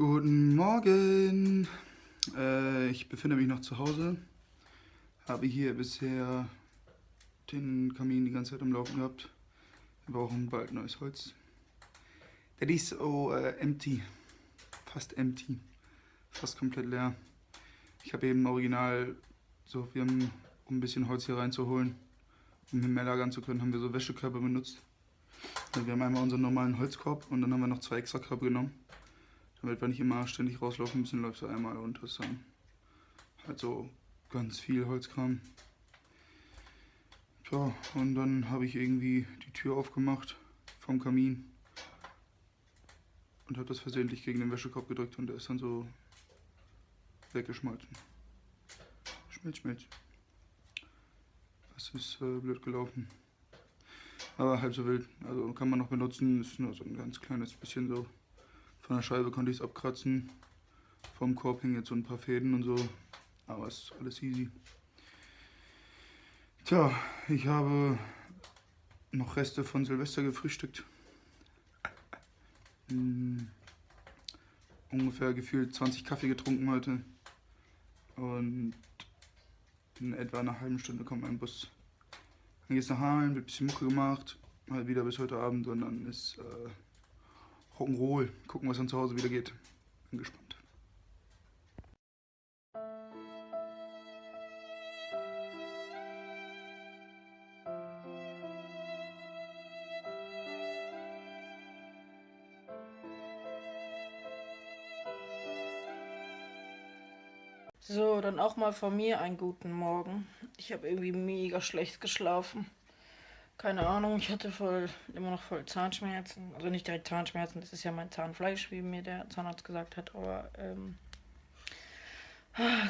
Guten Morgen. Ich befinde mich noch zu Hause. Habe hier bisher den Kamin die ganze Zeit am Laufen gehabt. Wir brauchen bald neues Holz. Der ist so empty. Fast empty. Fast komplett leer. Ich habe eben original, um ein bisschen Holz hier reinzuholen, um mehr lagern zu können, haben wir so Wäschekörbe benutzt. Also wir haben einmal unseren normalen Holzkorb und dann haben wir noch 2 extra Körbe genommen. Damit wir nicht immer ständig rauslaufen müssen, läuft er einmal und das ist dann halt so ganz viel Holzkram. Tja, und dann habe ich irgendwie die Tür aufgemacht vom Kamin und habe das versehentlich gegen den Wäschekorb gedrückt und der ist dann so weggeschmolzen. Schmilz, schmilz. Das ist blöd gelaufen. Aber halb so wild. Also kann man noch benutzen, ist nur so ein ganz kleines bisschen so. Von der Scheibe konnte ich es abkratzen. Vom Korb hängen jetzt so ein paar Fäden und so. Aber es ist alles easy. Tja, ich habe noch Reste von Silvester gefrühstückt. Ungefähr gefühlt 20 Kaffee getrunken heute. Und in etwa einer halben Stunde kommt mein Bus. Dann geht's nach Hause, wird ein bisschen Mucke gemacht. Halt wieder bis heute Abend und dann ist Rock'n'Roll. Gucken, was dann zu Hause wieder geht. Bin gespannt. So, dann auch mal von mir einen guten Morgen. Ich habe irgendwie mega schlecht geschlafen. Keine Ahnung, ich hatte immer noch voll Zahnschmerzen. Also nicht direkt Zahnschmerzen, das ist ja mein Zahnfleisch, wie mir der Zahnarzt gesagt hat, aber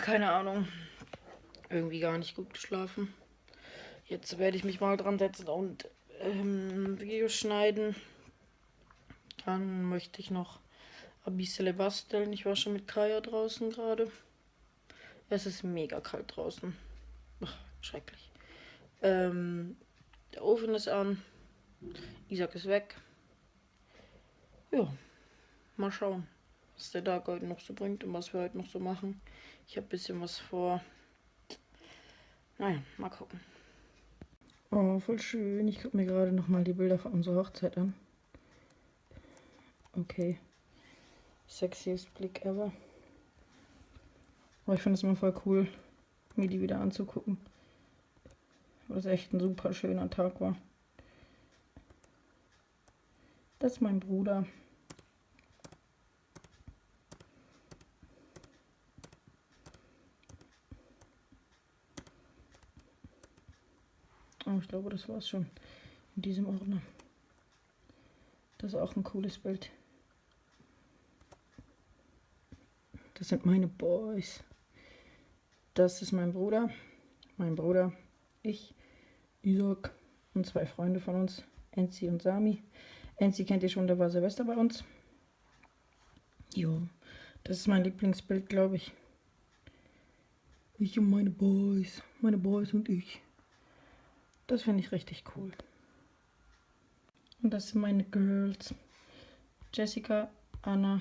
keine Ahnung, irgendwie gar nicht gut geschlafen. Jetzt werde ich mich mal dran setzen und Videos schneiden. Dann möchte ich noch ein bisschen basteln. Ich war schon mit Kaya draußen gerade. Es ist mega kalt draußen. Ach, schrecklich. Der Ofen ist an. Isaac ist weg. Ja, mal schauen, was der Tag heute noch so bringt und was wir heute noch so machen. Ich habe ein bisschen was vor. Naja, mal gucken. Oh, voll schön. Ich gucke mir gerade nochmal die Bilder von unserer Hochzeit an. Okay. Sexiest Blick ever. Aber ich finde es immer voll cool, mir die wieder anzugucken. Weil es echt ein super schöner Tag war. Das ist mein Bruder. Oh, ich glaube, das war's schon in diesem Ordner. Das ist auch ein cooles Bild. Das sind meine Boys. Das ist mein Bruder, ich, Isaac und 2 Freunde von uns, Enzi und Sami. Enzi kennt ihr schon, der war Silvester bei uns. Jo, das ist mein Lieblingsbild, glaube ich. Ich und meine Boys und ich. Das finde ich richtig cool. Und das sind meine Girls. Jessica, Anna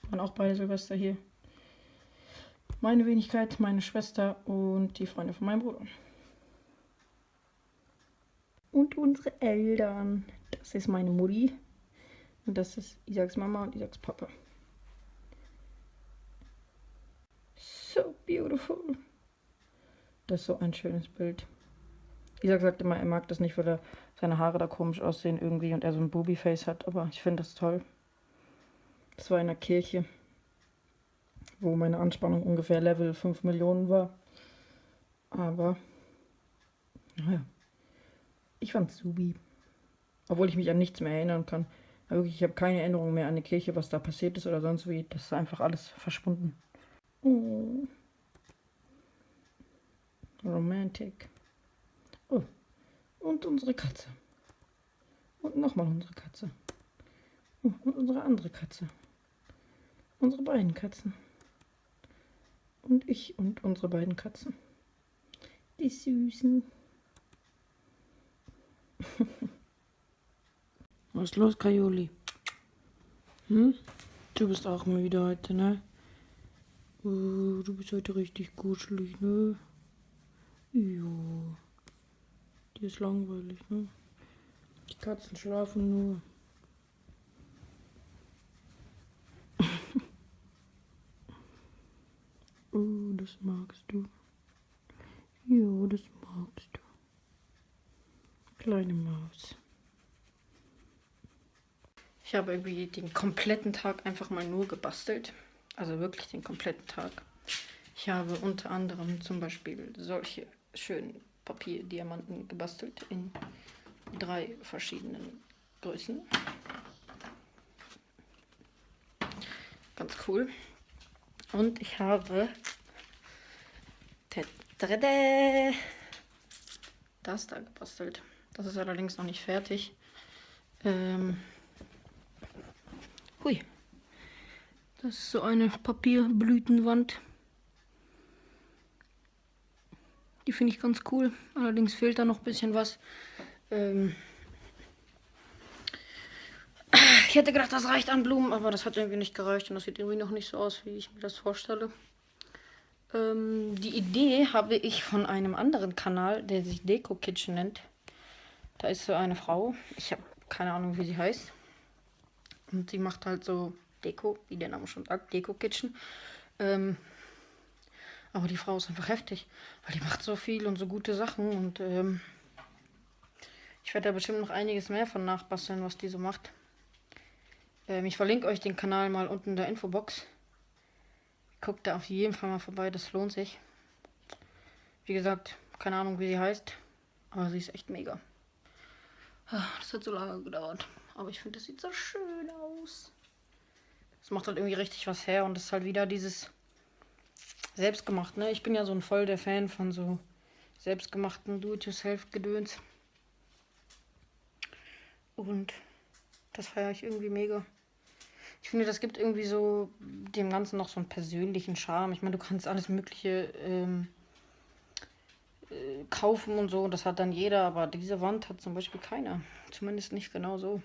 waren auch beide Silvester hier. Meine Wenigkeit, meine Schwester und die Freunde von meinem Bruder. Und unsere Eltern. Das ist meine Mutti. Und das ist Isaacs Mama und Isaacs Papa. So beautiful. Das ist so ein schönes Bild. Isaac sagt immer, er mag das nicht, weil seine Haare da komisch aussehen irgendwie und er so ein Booby-Face hat. Aber ich finde das toll. Das war in der Kirche, wo meine Anspannung ungefähr Level 5 Millionen war. Aber, naja, ich fand's subi. Obwohl ich mich an nichts mehr erinnern kann. Aber wirklich, ich habe keine Erinnerung mehr an die Kirche, was da passiert ist oder sonst wie. Das ist einfach alles verschwunden. Oh. Romantic. Oh, und unsere Katze. Und nochmal unsere Katze. Oh, und unsere andere Katze. Unsere beiden Katzen. Und ich und unsere beiden Katzen. Die Süßen. Was ist los, Kajoli? Du bist auch müde heute, ne? Du bist heute richtig kuschelig, ne? Jo. Dir ist langweilig, ne? Die Katzen schlafen nur. Das magst du. Jo, das magst du. Kleine Maus. Ich habe irgendwie den kompletten Tag einfach mal nur gebastelt. Also wirklich den kompletten Tag. Ich habe unter anderem zum Beispiel solche schönen Papierdiamanten gebastelt in 3 verschiedenen Größen. Ganz cool. Und ich habe das da gebastelt. Das ist allerdings noch nicht fertig. Hui. Das ist so eine Papierblütenwand. Die finde ich ganz cool. Allerdings fehlt da noch ein bisschen was. Ich hätte gedacht, das reicht an Blumen, aber das hat irgendwie nicht gereicht und das sieht irgendwie noch nicht so aus, wie ich mir das vorstelle. Die Idee habe ich von einem anderen Kanal, der sich Deko Kitchen nennt. Da ist so eine Frau, ich habe keine Ahnung, wie sie heißt. Und sie macht halt so Deko, wie der Name schon sagt, Deko Kitchen. Aber die Frau ist einfach heftig, weil die macht so viel und so gute Sachen. Und ich werde da bestimmt noch einiges mehr von nachbasteln, was die so macht. Ich verlinke euch den Kanal mal unten in der Infobox. Guckt da auf jeden Fall mal vorbei, das lohnt sich. Wie gesagt, keine Ahnung, wie sie heißt, aber sie ist echt mega. Das hat so lange gedauert, aber ich finde, das sieht so schön aus. Das macht halt irgendwie richtig was her und das ist halt wieder dieses selbstgemacht, ne? Ich bin ja so ein voll der Fan von so selbstgemachten Do-it-yourself-Gedöns. Und das feiere ich irgendwie mega. Ich finde, das gibt irgendwie so dem Ganzen noch so einen persönlichen Charme. Ich meine, du kannst alles Mögliche kaufen und so. Das hat dann jeder, aber diese Wand hat zum Beispiel keiner. Zumindest nicht genau so.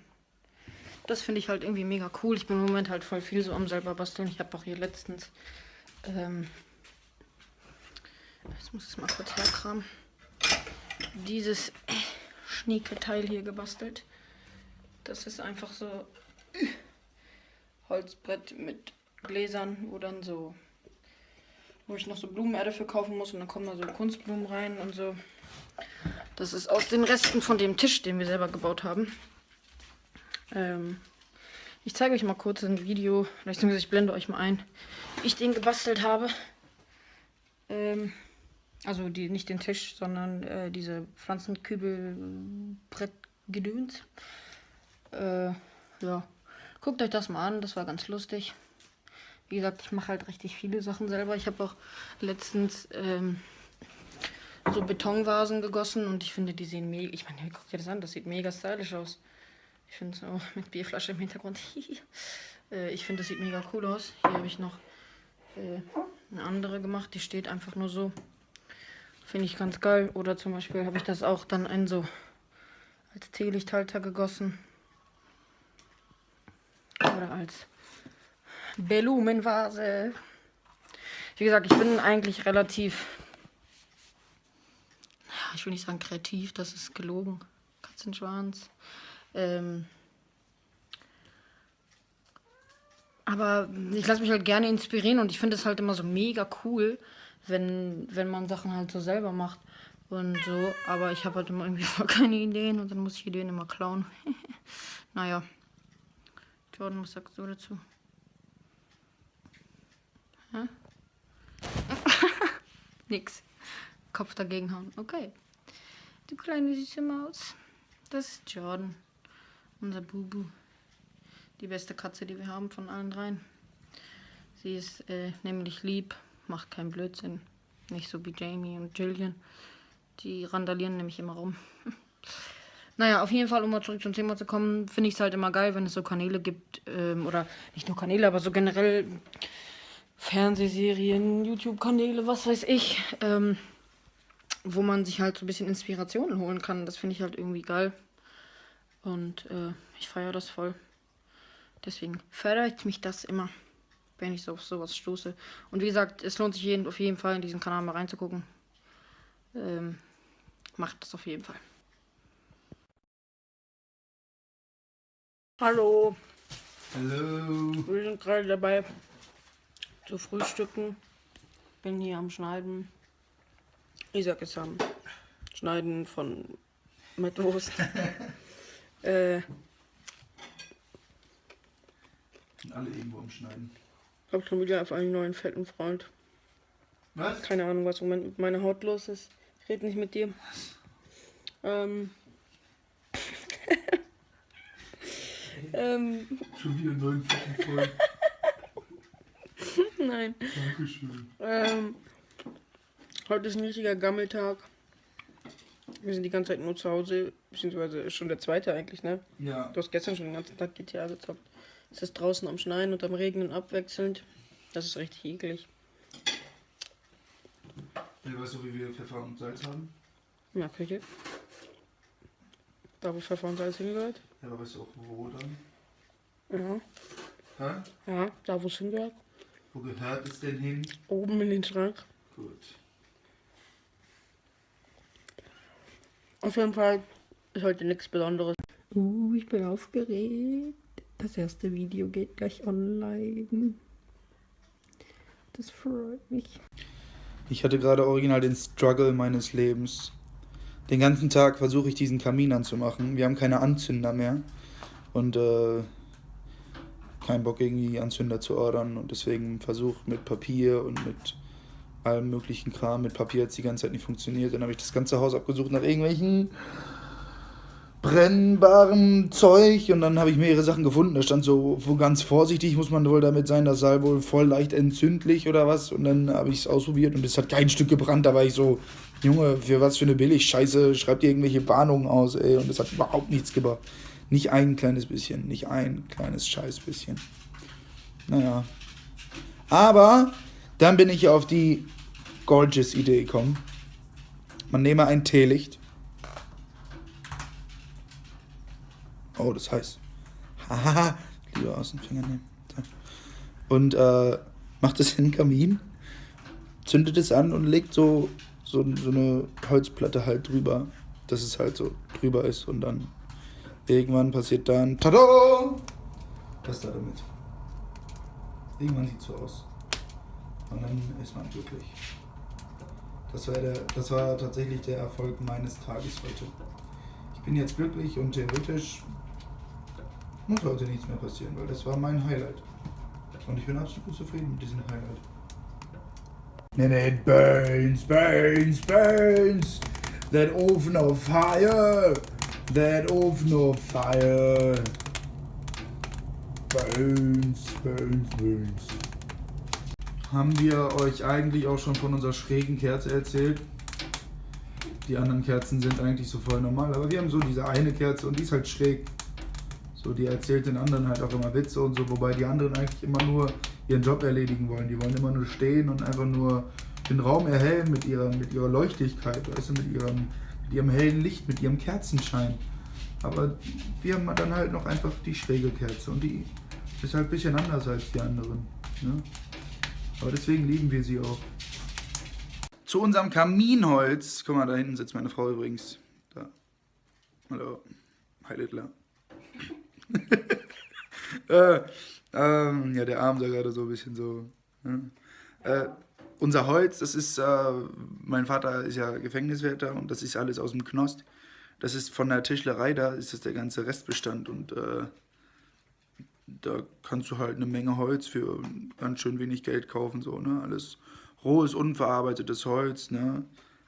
Das finde ich halt irgendwie mega cool. Ich bin im Moment halt voll viel so am selber basteln. Ich habe auch hier letztens jetzt muss ich es mal kurz herkramen. Dieses schnieke Teil hier gebastelt. Das ist einfach so Holzbrett mit Gläsern, wo ich noch so Blumenerde für kaufen muss und dann kommen da so Kunstblumen rein und so. Das ist aus den Resten von dem Tisch, den wir selber gebaut haben. Ich zeige euch mal kurz ein Video, beziehungsweise ich blende euch mal ein, wie ich den gebastelt habe. Also nicht den Tisch, sondern diese Pflanzenkübelbrettgedöns. Ja, guckt euch das mal an, das war ganz lustig. Wie gesagt, ich mache halt richtig viele Sachen selber. Ich habe auch letztens so Betonvasen gegossen und ich finde, die sehen mega. Ich meine, guckt dir das an, das sieht mega stylisch aus. Ich finde so mit Bierflasche im Hintergrund. Ich finde, das sieht mega cool aus. Hier habe ich noch eine andere gemacht, die steht einfach nur so. Finde ich ganz geil. Oder zum Beispiel habe ich das auch dann als Teelichthalter gegossen. Oder als Blumenvase. Wie gesagt, ich bin eigentlich relativ, ich will nicht sagen kreativ, das ist gelogen. Katzenschwanz. Aber ich lasse mich halt gerne inspirieren und ich finde es halt immer so mega cool, wenn man Sachen halt so selber macht und so. Aber ich habe halt immer irgendwie voll keine Ideen und dann muss ich Ideen immer klauen. Naja. Jordan, was sagst du dazu? Hä? Nix. Kopf dagegen hauen. Okay. Du kleine süße Maus. Das ist Jordan. Unser Bubu. Die beste Katze, die wir haben von allen dreien. Sie ist nämlich lieb, macht keinen Blödsinn. Nicht so wie Jamie und Jillian. Die randalieren nämlich immer rum. Naja, auf jeden Fall, um mal zurück zum Thema zu kommen, finde ich es halt immer geil, wenn es so Kanäle gibt, oder nicht nur Kanäle, aber so generell Fernsehserien, YouTube-Kanäle, was weiß ich, wo man sich halt so ein bisschen Inspirationen holen kann. Das finde ich halt irgendwie geil. Und ich feiere das voll. Deswegen fördert mich das immer, wenn ich so auf sowas stoße. Und wie gesagt, es lohnt sich auf jeden Fall in diesen Kanal mal reinzugucken. Macht das auf jeden Fall. Hallo. Hallo. Wir sind gerade dabei zu frühstücken. Bin hier am Schneiden. Isaac ist am Schneiden von Mettwurst. Sind alle irgendwo am Schneiden. Hab schon wieder auf einen neuen fetten Freund. Was? Keine Ahnung, was im Moment mit meiner Haut los ist. Ich rede nicht mit dir. Schon wieder 9 Folgen voll. Nein. Dankeschön. Heute ist ein richtiger Gammeltag. Wir sind die ganze Zeit nur zu Hause, beziehungsweise ist schon der zweite eigentlich, ne? Ja. Du hast gestern schon den ganzen Tag GTA gezockt. Es ist draußen am Schneien und am Regnen abwechselnd. Das ist richtig eklig. Ja, weißt du, wie wir Pfeffer und Salz haben? Ja, Küche. Da wo Pfeffer und Salz hingehört. Ja, aber weißt du auch, wo dann? Ja. Hä? Ja, da wo es hingehört. Wo gehört es denn hin? Oben in den Schrank. Gut. Auf jeden Fall ist heute nichts Besonderes. Ich bin aufgeregt. Das erste Video geht gleich online. Das freut mich. Ich hatte gerade original den Struggle meines Lebens. Den ganzen Tag versuche ich diesen Kamin anzumachen. Wir haben keine Anzünder mehr. Und keinen Bock irgendwie Anzünder zu ordern. Und deswegen Versuch mit Papier und mit allem möglichen Kram. Mit Papier hat es die ganze Zeit nicht funktioniert. Dann habe ich das ganze Haus abgesucht nach irgendwelchen brennbarem Zeug und dann habe ich mehrere Sachen gefunden. Da stand so ganz vorsichtig, muss man wohl damit sein, das sei wohl voll leicht entzündlich oder was. Und dann habe ich es ausprobiert und es hat kein Stück gebrannt. Da war ich so, Junge, für was für eine Billig-Scheiße, schreibt ihr irgendwelche Warnungen aus, ey. Und es hat überhaupt nichts gebracht. Nicht ein kleines bisschen, nicht ein kleines Scheißbisschen. Naja. Aber dann bin ich auf die gorgeous Idee gekommen. Man nehme ein Teelicht. Oh, das ist heiß. Hahaha. Lieber aus dem Finger nehmen. Und macht es in den Kamin, zündet es an und legt so eine Holzplatte halt drüber, dass es halt so drüber ist. Und dann irgendwann passiert dann Tada! Das da damit. Irgendwann sieht es so aus. Und dann ist man glücklich. Das war tatsächlich der Erfolg meines Tages heute. Ich bin jetzt glücklich und theoretisch muss heute nichts mehr passieren, weil das war mein Highlight. Und ich bin absolut zufrieden mit diesem Highlight. And it burns, burns, burns. That oven of fire. That oven of fire. Burns, burns, burns. Haben wir euch eigentlich auch schon von unserer schrägen Kerze erzählt? Die anderen Kerzen sind eigentlich so voll normal, aber wir haben so diese eine Kerze und die ist halt schräg. So, die erzählt den anderen halt auch immer Witze und so, wobei die anderen eigentlich immer nur ihren Job erledigen wollen. Die wollen immer nur stehen und einfach nur den Raum erhellen mit ihrer Leuchtigkeit, weißt du, mit ihrem hellen Licht, mit ihrem Kerzenschein. Aber wir haben dann halt noch einfach die schräge Kerze und die ist halt ein bisschen anders als die anderen. Ne? Aber deswegen lieben wir sie auch. Zu unserem Kaminholz. Guck mal, da hinten sitzt meine Frau übrigens. Da. Hallo. Hi, Littler. Ja, der Arm sah gerade so ein bisschen so. Ja. Unser Holz, das ist, mein Vater ist ja Gefängniswärter und das ist alles aus dem Knost. Das ist von der Tischlerei, da ist das der ganze Restbestand und da kannst du halt eine Menge Holz für ganz schön wenig Geld kaufen, so, ne? Alles rohes, unverarbeitetes Holz, ne?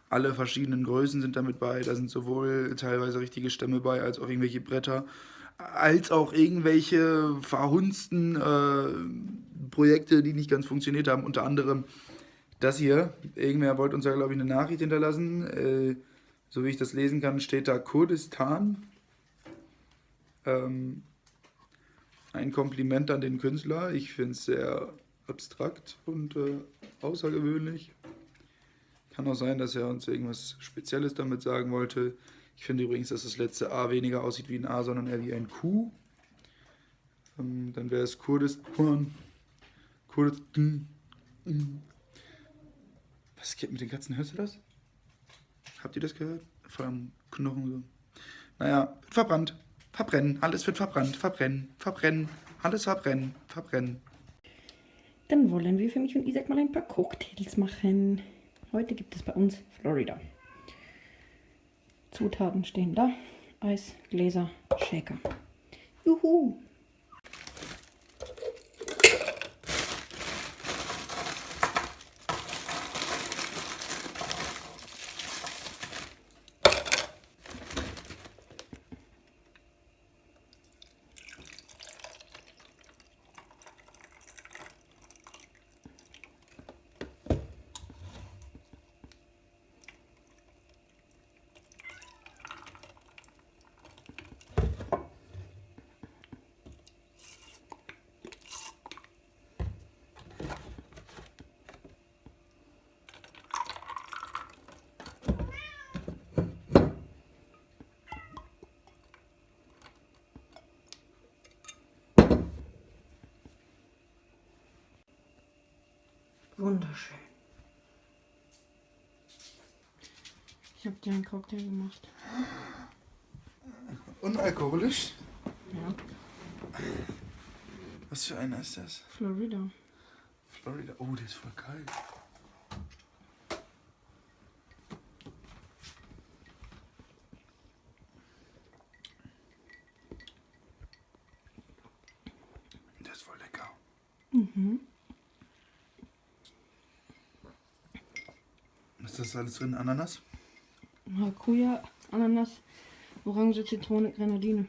Alle verschiedenen Größen sind damit bei, da sind sowohl teilweise richtige Stämme bei, als auch irgendwelche Bretter, als auch irgendwelche verhunzten Projekte, die nicht ganz funktioniert haben, unter anderem das hier. Irgendwer wollte uns ja, glaube ich, eine Nachricht hinterlassen, so wie ich das lesen kann, steht da Kurdistan. Ein Kompliment an den Künstler. Ich finde es sehr abstrakt und außergewöhnlich. Kann auch sein, dass er uns irgendwas Spezielles damit sagen wollte. Ich finde übrigens, dass das letzte A weniger aussieht wie ein A, sondern eher wie ein Q. Dann wäre es Kurdistan. Kurdistan. Was geht mit den Katzen? Hörst du das? Habt ihr das gehört? Vor allem Knochen so. Naja, wird verbrannt. Verbrennen. Alles wird verbrannt. Verbrennen. Verbrennen. Alles verbrennen. Verbrennen. Dann wollen wir für mich und Isaac mal ein paar Cocktails machen. Heute gibt es bei uns Florida. Zutaten stehen da. Eis, Gläser, Shaker. Juhu! Wunderschön. Ich habe dir einen Cocktail gemacht. Unalkoholisch? Ja. Was für einer ist das? Florida. Florida. Oh, der ist voll kalt. Der ist voll lecker. Mhm. Was ist das alles drin? Ananas? Maracuja, Ananas, Orange, Zitrone, Grenadine.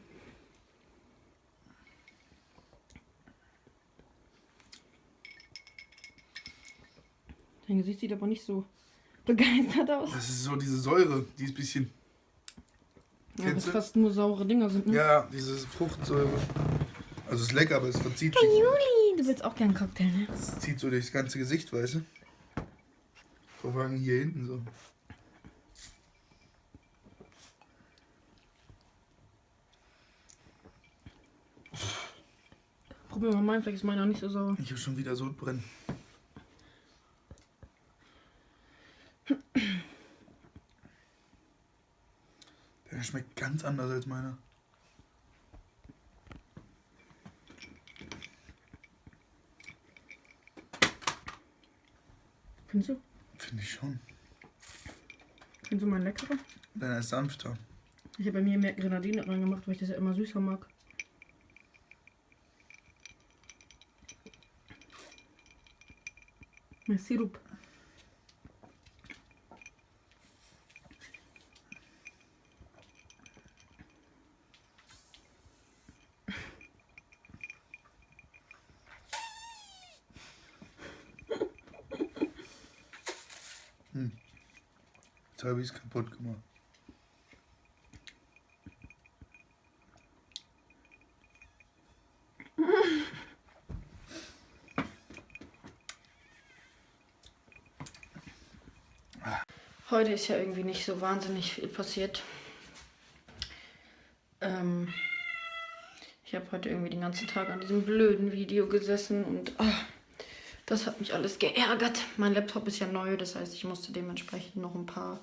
Dein Gesicht sieht aber nicht so begeistert aus. Das ist so diese Säure, die ist ein bisschen. Ja, Kennst das du? fast nur saure Dinger sind. Ne? Ja, diese Fruchtsäure. Also ist lecker, aber es verzieht Hey sich. Juli, du willst auch gern Cocktail, ne? Es zieht so durchs ganze Gesicht, weißt du? Vor allem hier hinten so. Probier mal meinen, vielleicht ist meiner nicht so sauer. Ich habe schon wieder Sodbrennen. Der schmeckt ganz anders als meiner. Findest du? Finde ich schon. Findest du meinen leckerer? Deiner ist sanfter. Ich habe bei mir mehr Grenadine reingemacht, weil ich das ja immer süßer mag. Mehr Sirup. Jetzt habe ich es kaputt gemacht. Heute ist ja irgendwie nicht so wahnsinnig viel passiert. Ich habe heute irgendwie den ganzen Tag an diesem blöden Video gesessen und das hat mich alles geärgert. Mein Laptop ist ja neu, das heißt, ich musste dementsprechend noch ein paar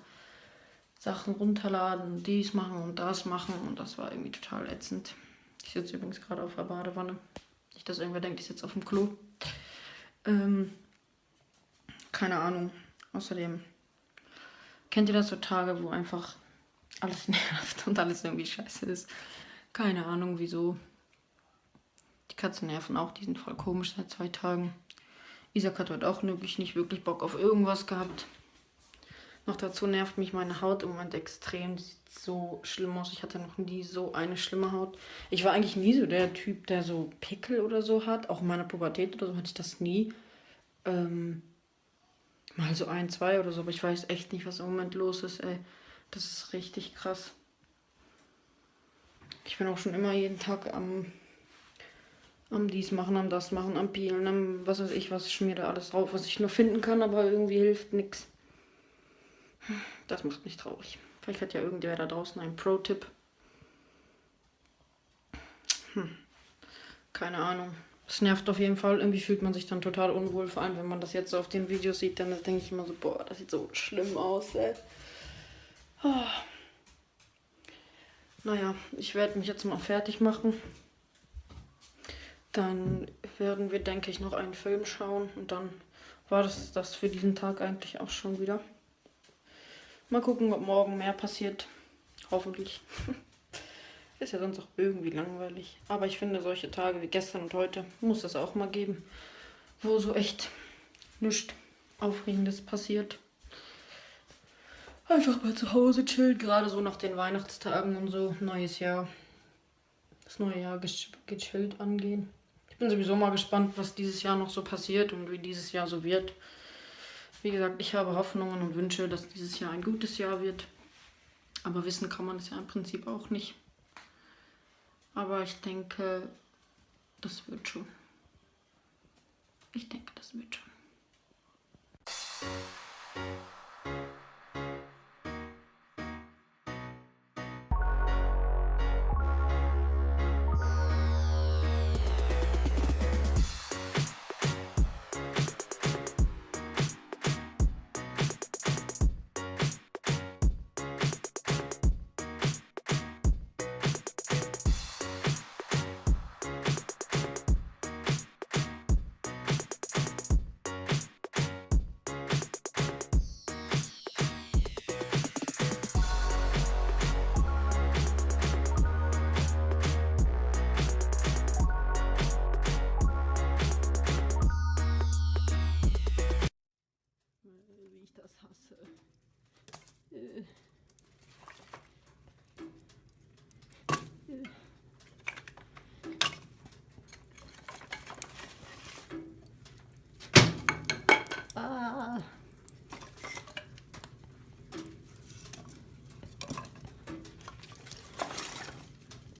Sachen runterladen, dies machen und das machen und das war irgendwie total ätzend. Ich sitze übrigens gerade auf der Badewanne. Nicht, dass irgendwer denkt, ich sitze auf dem Klo. Keine Ahnung. Außerdem, kennt ihr das so Tage, wo einfach alles nervt und alles irgendwie scheiße ist? Keine Ahnung wieso. Die Katzen nerven auch, die sind voll komisch seit 2 Tagen. Isaac hat heute auch nicht wirklich Bock auf irgendwas gehabt. Noch dazu nervt mich meine Haut im Moment extrem. Die sieht so schlimm aus. Ich hatte noch nie so eine schlimme Haut. Ich war eigentlich nie so der Typ, der so Pickel oder so hat. Auch in meiner Pubertät oder so hatte ich das nie. Mal so 1, 2 oder so. Aber ich weiß echt nicht, was im Moment los ist, ey. Das ist richtig krass. Ich bin auch schon immer jeden Tag am dies machen, am das machen, am Peelen, am was weiß ich, was schmier da alles drauf, was ich nur finden kann, aber irgendwie hilft nichts. Das macht mich traurig. Vielleicht hat ja irgendwer da draußen einen Pro-Tipp. keine Ahnung. Es nervt auf jeden Fall. Irgendwie fühlt man sich dann total unwohl. Vor allem, wenn man das jetzt so auf den Videos sieht, dann denke ich immer so, boah, das sieht so schlimm aus, ey. Oh. Naja, ich werde mich jetzt mal fertig machen. Dann werden wir, denke ich, noch einen Film schauen. Und dann war das für diesen Tag eigentlich auch schon wieder. Mal gucken, ob morgen mehr passiert. Hoffentlich. Ist ja sonst auch irgendwie langweilig. Aber ich finde, solche Tage wie gestern und heute muss es auch mal geben, wo so echt nichts Aufregendes passiert. Einfach mal zu Hause chillen, gerade so nach den Weihnachtstagen und so. Neues Jahr. Das neue Jahr gechillt angehen. Ich bin sowieso mal gespannt, was dieses Jahr noch so passiert und wie dieses Jahr so wird. Wie gesagt, ich habe Hoffnungen und Wünsche, dass dieses Jahr ein gutes Jahr wird. Aber wissen kann man es ja im Prinzip auch nicht. Aber ich denke, das wird schon. Ich denke, das wird schon. Wie ich das hasse.